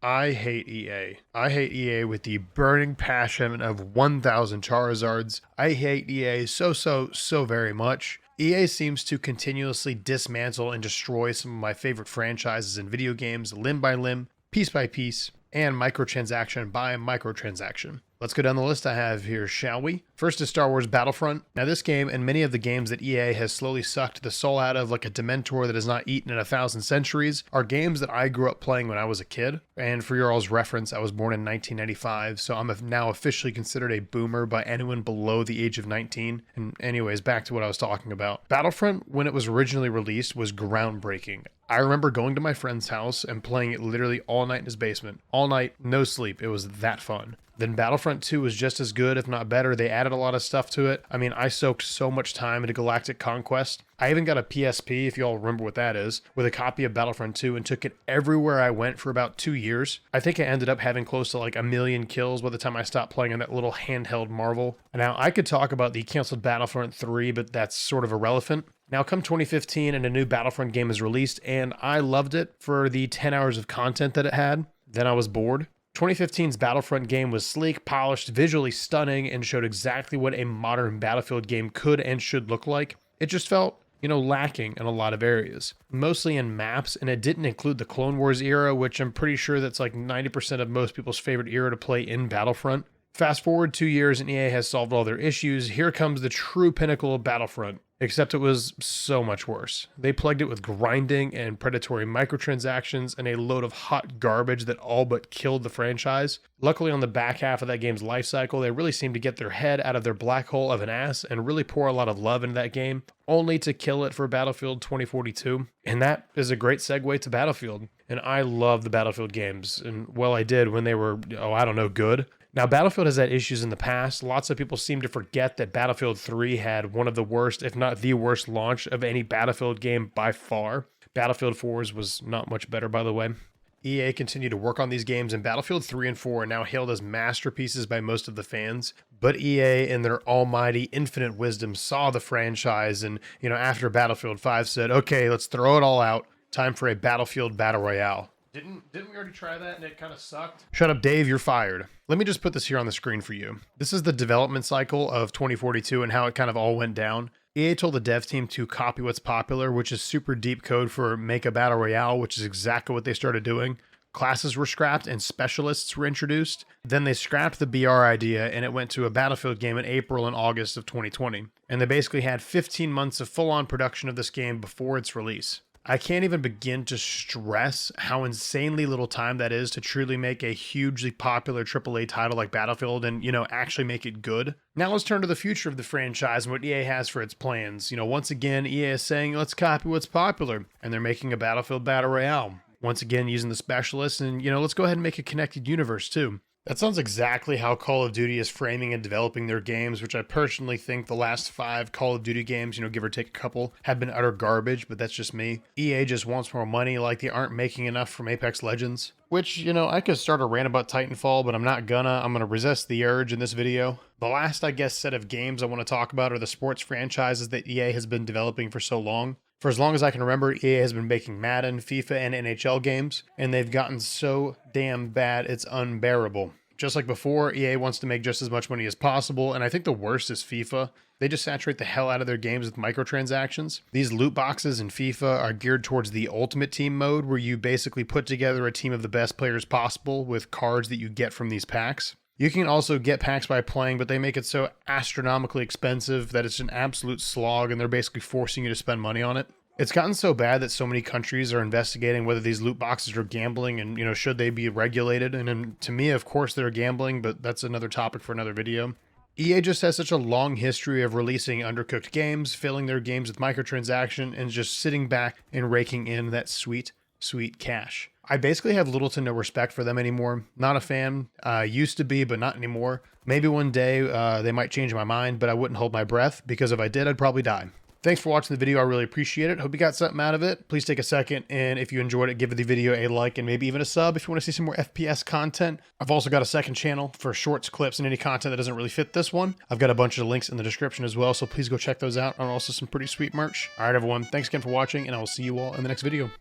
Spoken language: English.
I hate EA. I hate EA with the burning passion of 1,000 Charizards. I hate EA so very much. EA seems to continuously dismantle and destroy some of my favorite franchises in video games, limb by limb, piece by piece, and microtransaction by microtransaction. Let's go down the list I have here, shall we? First is Star Wars Battlefront. Now this game, and many of the games that EA has slowly sucked the soul out of like a Dementor that is not eaten in 1,000 centuries, are games that I grew up playing when I was a kid. And for your all's reference, I was born in 1995, so I'm now officially considered a boomer by anyone below the age of 19. And anyways, back to what I was talking about. Battlefront, when it was originally released, was groundbreaking. I remember going to my friend's house and playing it literally all night in his basement. All night, no sleep. It was that fun. Then Battlefront 2 was just as good, if not better. They added a lot of stuff to it. I mean, I soaked so much time into Galactic Conquest. I even got a PSP, if you all remember what that is, with a copy of Battlefront 2 and took it everywhere I went for about 2 years. I think I ended up having close to like 1,000,000 kills by the time I stopped playing on that little handheld marvel. Now, I could talk about the canceled Battlefront 3, but that's sort of irrelevant. Now come 2015 and a new Battlefront game is released, and I loved it for the 10 hours of content that it had. Then I was bored. 2015's Battlefront game was sleek, polished, visually stunning, and showed exactly what a modern Battlefield game could and should look like. It just felt, lacking in a lot of areas, mostly in maps, and it didn't include the Clone Wars era, which I'm pretty sure that's like 90% of most people's favorite era to play in Battlefront. Fast forward 2 years and EA has solved all their issues. Here comes the true pinnacle of Battlefront. Except it was so much worse. They plagued it with grinding and predatory microtransactions and a load of hot garbage that all but killed the franchise. Luckily, on the back half of that game's life cycle, they really seemed to get their head out of their black hole of an ass and really pour a lot of love into that game, only to kill it for Battlefield 2042. And that is a great segue to Battlefield. And I love the Battlefield games. And well, I did when they were, good. Now, Battlefield has had issues in the past. Lots of people seem to forget that Battlefield 3 had one of the worst, if not the worst, launch of any Battlefield game by far. Battlefield 4's was not much better, by the way. EA continued to work on these games, and Battlefield 3 and 4 are now hailed as masterpieces by most of the fans. But EA, in their almighty infinite wisdom, saw the franchise and, after Battlefield 5 said, okay, let's throw it all out. Time for a Battlefield Battle Royale. Didn't we already try that and it kind of sucked? Shut up, Dave, you're fired. Let me just put this here on the screen for you. This is the development cycle of 2042 and how it kind of all went down. EA told the dev team to copy what's popular, which is super deep code for make a battle royale, which is exactly what they started doing. Classes were scrapped and specialists were introduced. Then they scrapped the BR idea and it went to a Battlefield game in April and August of 2020. And they basically had 15 months of full-on production of this game before its release. I can't even begin to stress how insanely little time that is to truly make a hugely popular AAA title like Battlefield and, actually make it good. Now let's turn to the future of the franchise and what EA has for its plans. Once again, EA is saying, let's copy what's popular, and they're making a Battlefield Battle Royale. Once again, using the specialists, and, let's go ahead and make a connected universe too. That sounds exactly how Call of Duty is framing and developing their games, which I personally think the last 5 Call of Duty games, give or take a couple, have been utter garbage, but that's just me. EA just wants more money like they aren't making enough from Apex Legends. Which, I could start a rant about Titanfall, but I'm not gonna. I'm gonna resist the urge in this video. The last, set of games I want to talk about are the sports franchises that EA has been developing for so long. For as long as I can remember, EA has been making Madden, FIFA, and NHL games, and they've gotten so damn bad it's unbearable. Just like before, EA wants to make just as much money as possible, and I think the worst is FIFA. They just saturate the hell out of their games with microtransactions. These loot boxes in FIFA are geared towards the Ultimate Team mode, where you basically put together a team of the best players possible with cards that you get from these packs. You can also get packs by playing, but they make it so astronomically expensive that it's an absolute slog, and they're basically forcing you to spend money on it. It's gotten so bad that so many countries are investigating whether these loot boxes are gambling and, should they be regulated? And to me, of course, they're gambling, but that's another topic for another video. EA just has such a long history of releasing undercooked games, filling their games with microtransaction, and just sitting back and raking in that sweet, sweet cash. I basically have little to no respect for them anymore. Not a fan. Used to be, but not anymore. Maybe one day they might change my mind, but I wouldn't hold my breath, because if I did, I'd probably die. Thanks for watching the video. I really appreciate it. Hope you got something out of it. Please take a second, and if you enjoyed it, give the video a like and maybe even a sub if you want to see some more FPS content. I've also got a second channel for shorts, clips, and any content that doesn't really fit this one. I've got a bunch of links in the description as well, so please go check those out, and also some pretty sweet merch. All right, everyone. Thanks again for watching, and I will see you all in the next video.